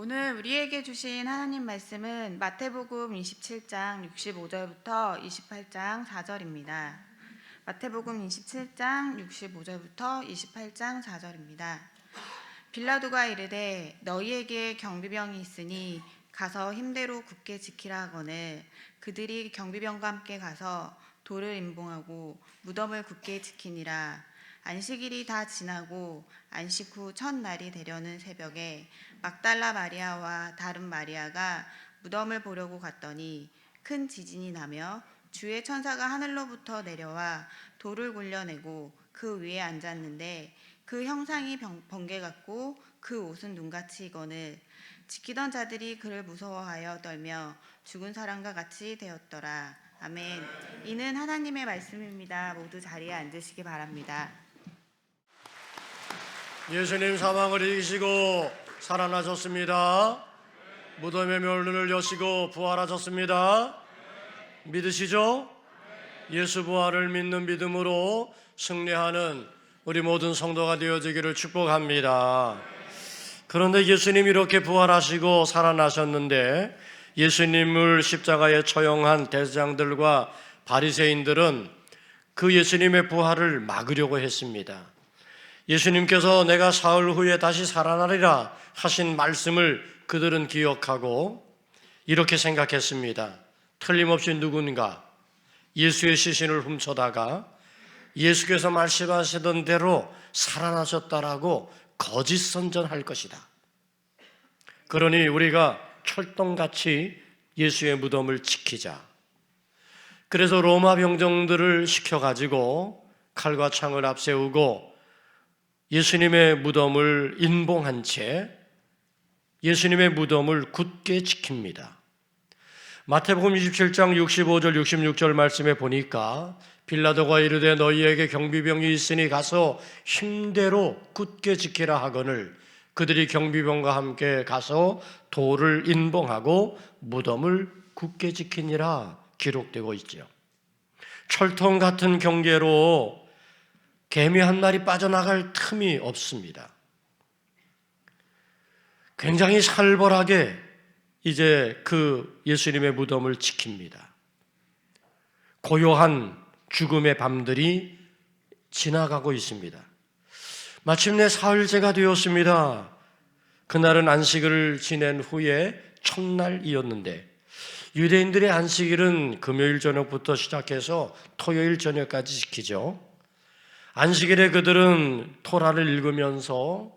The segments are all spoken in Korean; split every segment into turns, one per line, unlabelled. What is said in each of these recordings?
오늘 우리에게 주신 하나님 말씀은 마태복음 27장 65절부터 28장 4절입니다. 마태복음 27장 65절부터 28장 4절입니다. 빌라도가 이르되 너희에게 경비병이 있으니 가서 힘대로 굳게 지키라 하거늘 그들이 경비병과 함께 가서 돌을 임봉하고 무덤을 굳게 지키니라. 안식일이 다 지나고 안식 후 첫날이 되려는 새벽에 막달라 마리아와 다른 마리아가 무덤을 보려고 갔더니 큰 지진이 나며 주의 천사가 하늘로부터 내려와 돌을 굴려내고 그 위에 앉았는데 그 형상이 번개 같고 그 옷은 눈같이 익거늘 지키던 자들이 그를 무서워하여 떨며 죽은 사람과 같이 되었더라. 아멘. 이는 하나님의 말씀입니다. 모두 자리에 앉으시기 바랍니다.
예수님 사망을 이기시고 살아나셨습니다. 무덤의 멸문을 여시고 부활하셨습니다. 믿으시죠? 예수 부활을 믿는 믿음으로 승리하는 우리 모든 성도가 되어지기를 축복합니다. 그런데 예수님이 이렇게 부활하시고 살아나셨는데 예수님을 십자가에 처형한 대제사장들과 바리새인들은 그 예수님의 부활을 막으려고 했습니다. 예수님께서 내가 사흘 후에 다시 살아나리라 하신 말씀을 그들은 기억하고 이렇게 생각했습니다. 틀림없이 누군가 예수의 시신을 훔쳐다가 예수께서 말씀하시던 대로 살아나셨다라고 거짓 선전할 것이다. 그러니 우리가 철동같이 예수의 무덤을 지키자. 그래서 로마 병정들을 시켜가지고 칼과 창을 앞세우고 예수님의 무덤을 인봉한 채 예수님의 무덤을 굳게 지킵니다. 마태복음 27장 65절 66절 말씀에 보니까 빌라도가 이르되 너희에게 경비병이 있으니 가서 힘대로 굳게 지키라 하거늘 그들이 경비병과 함께 가서 돌을 인봉하고 무덤을 굳게 지키니라 기록되고 있죠. 철통 같은 경계로 개미 한 마리 빠져나갈 틈이 없습니다. 굉장히 살벌하게 이제 그 예수님의 무덤을 지킵니다. 고요한 죽음의 밤들이 지나가고 있습니다. 마침내 사흘째가 되었습니다. 그날은 안식일을 지낸 후에 첫날이었는데 유대인들의 안식일은 금요일 저녁부터 시작해서 토요일 저녁까지 지키죠. 안식일에 그들은 토라를 읽으면서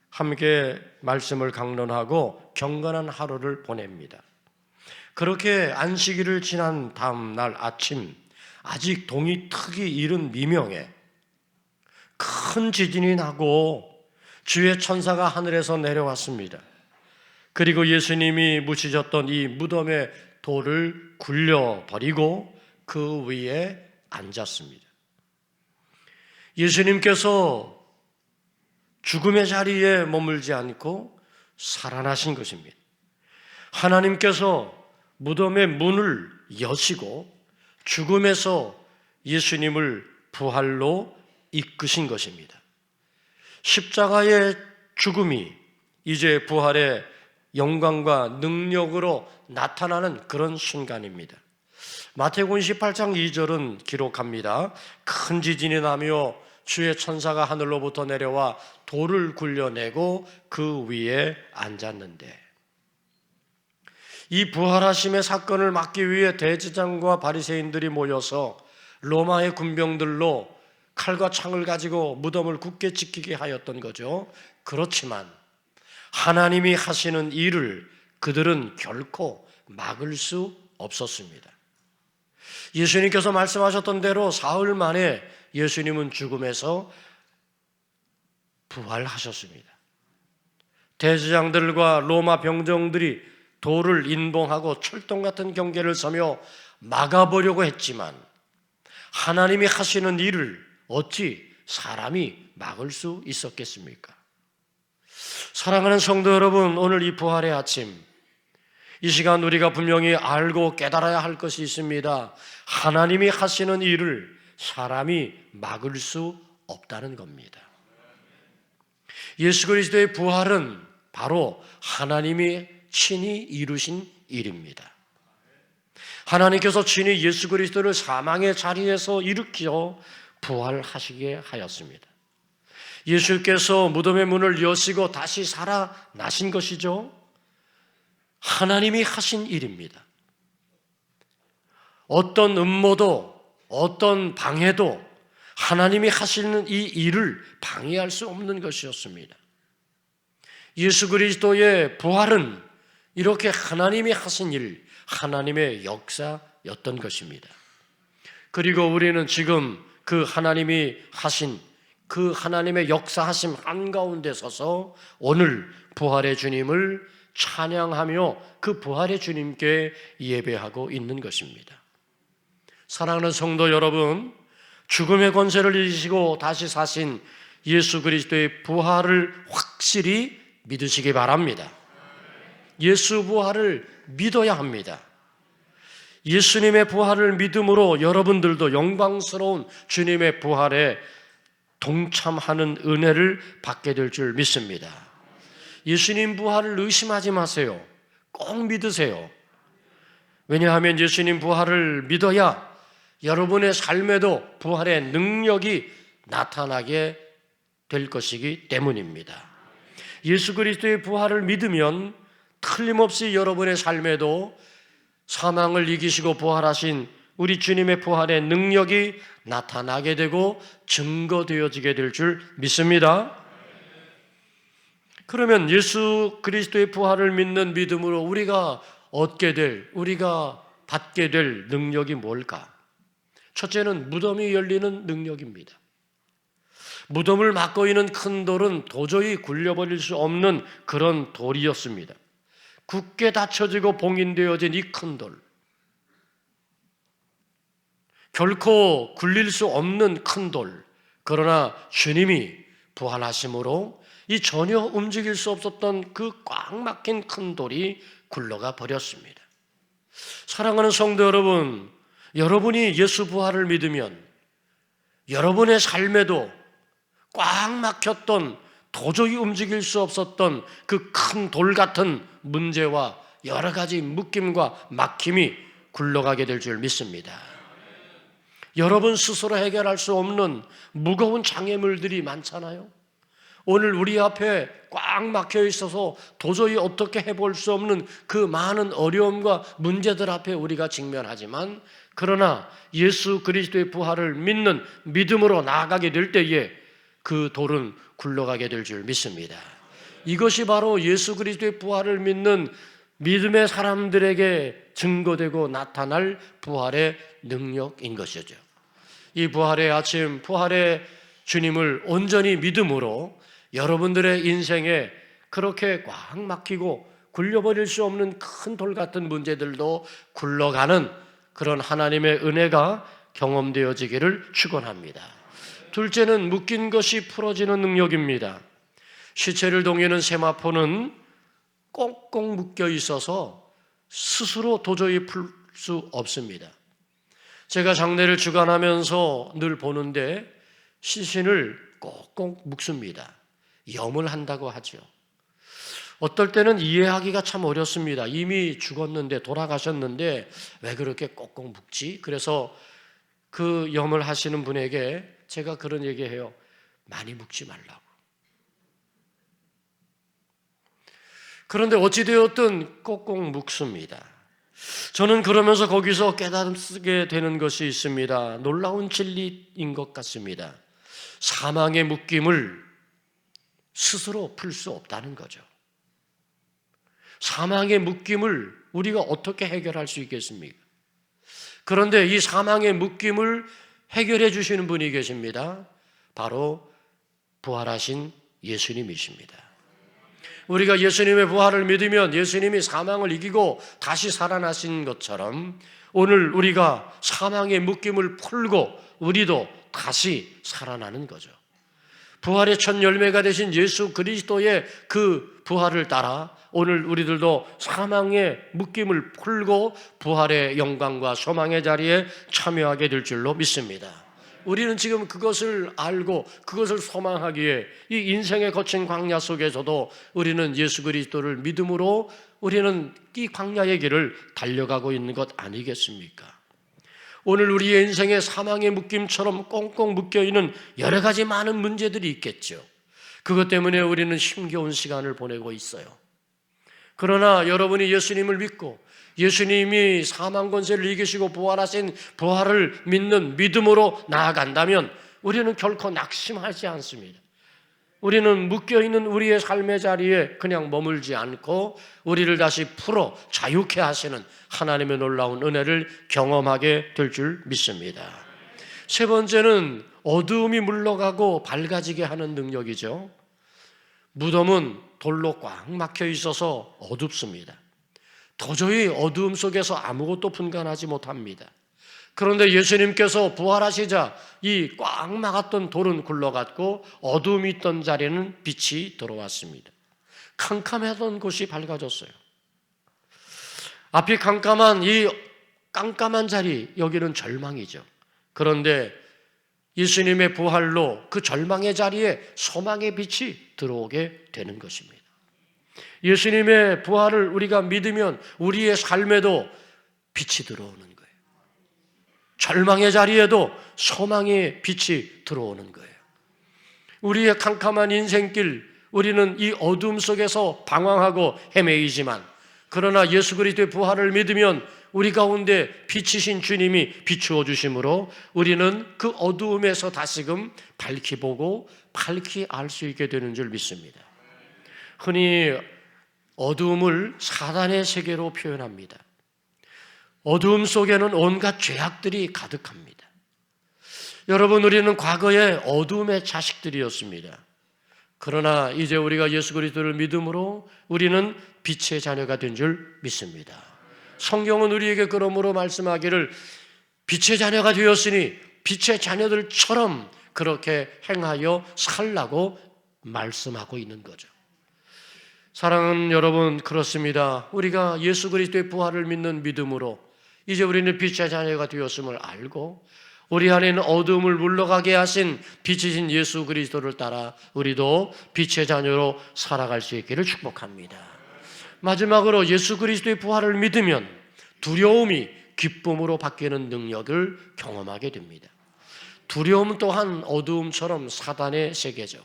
함께 말씀을 강론하고 경건한 하루를 보냅니다. 그렇게 안식일을 지난 다음 날 아침 아직 동이 트기 이른 미명에 큰 지진이 나고 주의 천사가 하늘에서 내려왔습니다. 그리고 예수님이 묻히셨던 이 무덤의 돌을 굴려버리고 그 위에 앉았습니다. 예수님께서 죽음의 자리에 머물지 않고 살아나신 것입니다. 하나님께서 무덤의 문을 여시고 죽음에서 예수님을 부활로 이끄신 것입니다. 십자가의 죽음이 이제 부활의 영광과 능력으로 나타나는 그런 순간입니다. 마태복음 18장 2절은 기록합니다. 큰 지진이 나며 주의 천사가 하늘로부터 내려와 돌을 굴려내고 그 위에 앉았는데 이 부활하심의 사건을 막기 위해 대제사장과 바리새인들이 모여서 로마의 군병들로 칼과 창을 가지고 무덤을 굳게 지키게 하였던 거죠. 그렇지만 하나님이 하시는 일을 그들은 결코 막을 수 없었습니다. 예수님께서 말씀하셨던 대로 사흘 만에 예수님은 죽음에서 부활하셨습니다. 대제사장들과 로마 병정들이 돌을 인봉하고 철동 같은 경계를 서며 막아보려고 했지만 하나님이 하시는 일을 어찌 사람이 막을 수 있었겠습니까? 사랑하는 성도 여러분, 오늘 이 부활의 아침 이 시간 우리가 분명히 알고 깨달아야 할 것이 있습니다. 하나님이 하시는 일을 사람이 막을 수 없다는 겁니다. 예수 그리스도의 부활은 바로 하나님이 친히 이루신 일입니다. 하나님께서 친히 예수 그리스도를 사망의 자리에서 일으켜 부활하시게 하였습니다. 예수께서 무덤의 문을 여시고 다시 살아나신 것이죠. 하나님이 하신 일입니다. 어떤 음모도 어떤 방해도 하나님이 하시는 이 일을 방해할 수 없는 것이었습니다. 예수 그리스도의 부활은 이렇게 하나님이 하신 일, 하나님의 역사였던 것입니다. 그리고 우리는 지금 그 하나님이 하신 그 하나님의 역사하심 한가운데 서서 오늘 부활의 주님을 찬양하며 그 부활의 주님께 예배하고 있는 것입니다. 사랑하는 성도 여러분, 죽음의 권세를 이기시고 다시 사신 예수 그리스도의 부활을 확실히 믿으시기 바랍니다. 예수 부활을 믿어야 합니다. 예수님의 부활을 믿음으로 여러분들도 영광스러운 주님의 부활에 동참하는 은혜를 받게 될 줄 믿습니다. 예수님 부활을 의심하지 마세요. 꼭 믿으세요. 왜냐하면 예수님 부활을 믿어야 여러분의 삶에도 부활의 능력이 나타나게 될 것이기 때문입니다. 예수 그리스도의 부활을 믿으면 틀림없이 여러분의 삶에도 사망을 이기시고 부활하신 우리 주님의 부활의 능력이 나타나게 되고 증거되어지게 될 줄 믿습니다. 그러면 예수 그리스도의 부활을 믿는 믿음으로 우리가 우리가 받게 될 능력이 뭘까? 첫째는 무덤이 열리는 능력입니다. 무덤을 막고 있는 큰 돌은 도저히 굴려버릴 수 없는 그런 돌이었습니다. 굳게 닫혀지고 봉인되어진 이 큰 돌, 결코 굴릴 수 없는 큰 돌, 그러나 주님이 부활하심으로 이 전혀 움직일 수 없었던 그 꽉 막힌 큰 돌이 굴러가 버렸습니다. 사랑하는 성도 여러분, 여러분이 예수 부활을 믿으면 여러분의 삶에도 꽉 막혔던 도저히 움직일 수 없었던 그 큰 돌 같은 문제와 여러 가지 묶임과 막힘이 굴러가게 될 줄 믿습니다. 여러분 스스로 해결할 수 없는 무거운 장애물들이 많잖아요. 오늘 우리 앞에 꽉 막혀 있어서 도저히 어떻게 해볼 수 없는 그 많은 어려움과 문제들 앞에 우리가 직면하지만, 그러나 예수 그리스도의 부활을 믿는 믿음으로 나아가게 될 때에 그 돌은 굴러가게 될 줄 믿습니다. 이것이 바로 예수 그리스도의 부활을 믿는 믿음의 사람들에게 증거되고 나타날 부활의 능력인 것이죠. 이 부활의 아침, 부활의 주님을 온전히 믿음으로 여러분들의 인생에 그렇게 꽉 막히고 굴려버릴 수 없는 큰 돌 같은 문제들도 굴러가는 그런 하나님의 은혜가 경험되어지기를 축원합니다. 둘째는 묶인 것이 풀어지는 능력입니다. 시체를 동이는 세마포는 꽁꽁 묶여 있어서 스스로 도저히 풀 수 없습니다. 제가 장례를 주관하면서 늘 보는데 시신을 꽁꽁 묶습니다. 염을 한다고 하죠. 어떨 때는 이해하기가 참 어렵습니다. 이미 죽었는데, 돌아가셨는데 왜 그렇게 꽁꽁 묶지? 그래서 그 염을 하시는 분에게 제가 그런 얘기해요. 많이 묶지 말라고. 그런데 어찌되었든 꽁꽁 묶습니다. 저는 그러면서 거기서 깨닫게 되는 것이 있습니다. 놀라운 진리인 것 같습니다. 사망의 묶임을 스스로 풀 수 없다는 거죠. 사망의 묶임을 우리가 어떻게 해결할 수 있겠습니까? 그런데 이 사망의 묶임을 해결해 주시는 분이 계십니다. 바로 부활하신 예수님이십니다. 우리가 예수님의 부활을 믿으면 예수님이 사망을 이기고 다시 살아나신 것처럼 오늘 우리가 사망의 묶임을 풀고 우리도 다시 살아나는 거죠. 부활의 첫 열매가 되신 예수 그리스도의 그 부활을 따라 오늘 우리들도 사망의 묶임을 풀고 부활의 영광과 소망의 자리에 참여하게 될 줄로 믿습니다. 우리는 지금 그것을 알고 그것을 소망하기에 이 인생의 거친 광야 속에서도 우리는 예수 그리스도를 믿음으로 우리는 이 광야의 길을 달려가고 있는 것 아니겠습니까? 오늘 우리의 인생에 사망의 묶임처럼 꽁꽁 묶여있는 여러 가지 많은 문제들이 있겠죠. 그것 때문에 우리는 힘겨운 시간을 보내고 있어요. 그러나 여러분이 예수님을 믿고 예수님이 사망 권세를 이기시고 부활하신 부활을 믿는 믿음으로 나아간다면 우리는 결코 낙심하지 않습니다. 우리는 묶여있는 우리의 삶의 자리에 그냥 머물지 않고 우리를 다시 풀어 자유케 하시는 하나님의 놀라운 은혜를 경험하게 될 줄 믿습니다. 세 번째는 어두움이 물러가고 밝아지게 하는 능력이죠. 무덤은 돌로 꽉 막혀 있어서 어둡습니다. 도저히 어두움 속에서 아무것도 분간하지 못합니다. 그런데 예수님께서 부활하시자 이 꽉 막았던 돌은 굴러갔고 어두움이 있던 자리에는 빛이 들어왔습니다. 캄캄했던 곳이 밝아졌어요. 앞이 깜깜한 이 깜깜한 자리, 여기는 절망이죠. 그런데 예수님의 부활로 그 절망의 자리에 소망의 빛이 들어오게 되는 것입니다. 예수님의 부활을 우리가 믿으면 우리의 삶에도 빛이 들어오는 거예요. 절망의 자리에도 소망의 빛이 들어오는 거예요. 우리의 캄캄한 인생길, 우리는 이 어둠 속에서 방황하고 헤매이지만 그러나 예수 그리스도의 부활을 믿으면 우리 가운데 빛이신 주님이 비추어 주심으로 우리는 그 어두움에서 다시금 밝히 보고 밝히 알 수 있게 되는 줄 믿습니다. 흔히 어두움을 사단의 세계로 표현합니다. 어두움 속에는 온갖 죄악들이 가득합니다. 여러분, 우리는 과거에 어두움의 자식들이었습니다. 그러나 이제 우리가 예수 그리스도를 믿음으로 우리는 빛의 자녀가 된 줄 믿습니다. 성경은 우리에게 그러므로 말씀하기를 빛의 자녀가 되었으니 빛의 자녀들처럼 그렇게 행하여 살라고 말씀하고 있는 거죠. 사랑하는 여러분, 그렇습니다. 우리가 예수 그리스도의 부활을 믿는 믿음으로 이제 우리는 빛의 자녀가 되었음을 알고 우리 안에는 어두움을 물러가게 하신 빛이신 예수 그리스도를 따라 우리도 빛의 자녀로 살아갈 수 있기를 축복합니다. 마지막으로 예수 그리스도의 부활을 믿으면 두려움이 기쁨으로 바뀌는 능력을 경험하게 됩니다. 두려움 또한 어두움처럼 사단의 세계죠.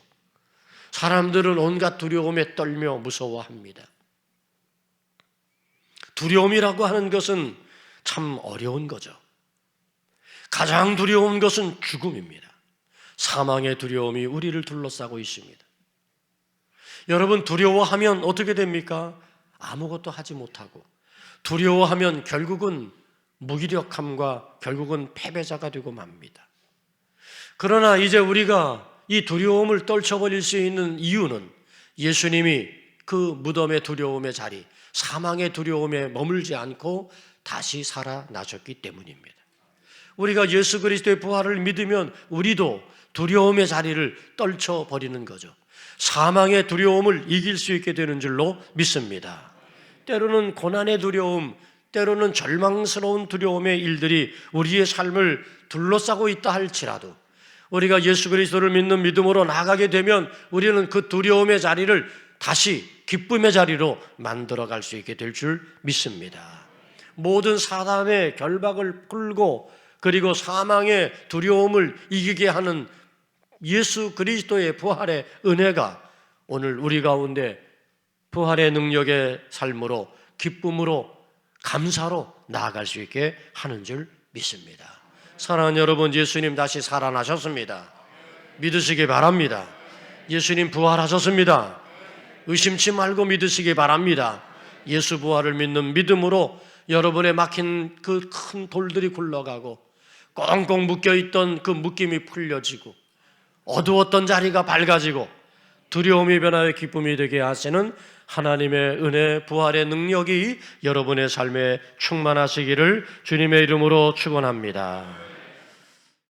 사람들은 온갖 두려움에 떨며 무서워합니다. 두려움이라고 하는 것은 참 어려운 거죠. 가장 두려운 것은 죽음입니다. 사망의 두려움이 우리를 둘러싸고 있습니다. 여러분, 두려워하면 어떻게 됩니까? 아무것도 하지 못하고 두려워하면 결국은 무기력함과 결국은 패배자가 되고 맙니다. 그러나 이제 우리가 이 두려움을 떨쳐버릴 수 있는 이유는 예수님이 그 무덤의 두려움의 자리, 사망의 두려움에 머물지 않고 다시 살아나셨기 때문입니다. 우리가 예수 그리스도의 부활을 믿으면 우리도 두려움의 자리를 떨쳐버리는 거죠. 사망의 두려움을 이길 수 있게 되는 줄로 믿습니다. 때로는 고난의 두려움, 때로는 절망스러운 두려움의 일들이 우리의 삶을 둘러싸고 있다 할지라도 우리가 예수 그리스도를 믿는 믿음으로 나아가게 되면 우리는 그 두려움의 자리를 다시 기쁨의 자리로 만들어갈 수 있게 될 줄 믿습니다. 모든 사단의 결박을 풀고 그리고 사망의 두려움을 이기게 하는 예수 그리스도의 부활의 은혜가 오늘 우리 가운데 부활의 능력의 삶으로 기쁨으로 감사로 나아갈 수 있게 하는 줄 믿습니다. 사랑하는 여러분, 예수님 다시 살아나셨습니다. 믿으시기 바랍니다. 예수님 부활하셨습니다. 의심치 말고 믿으시기 바랍니다. 예수 부활을 믿는 믿음으로 여러분의 막힌 그 큰 돌들이 굴러가고 꽁꽁 묶여있던 그 묶임이 풀려지고 어두웠던 자리가 밝아지고 두려움이 변하여 기쁨이 되게 하시는 하나님의 은혜, 부활의 능력이 여러분의 삶에 충만하시기를 주님의 이름으로 축원합니다.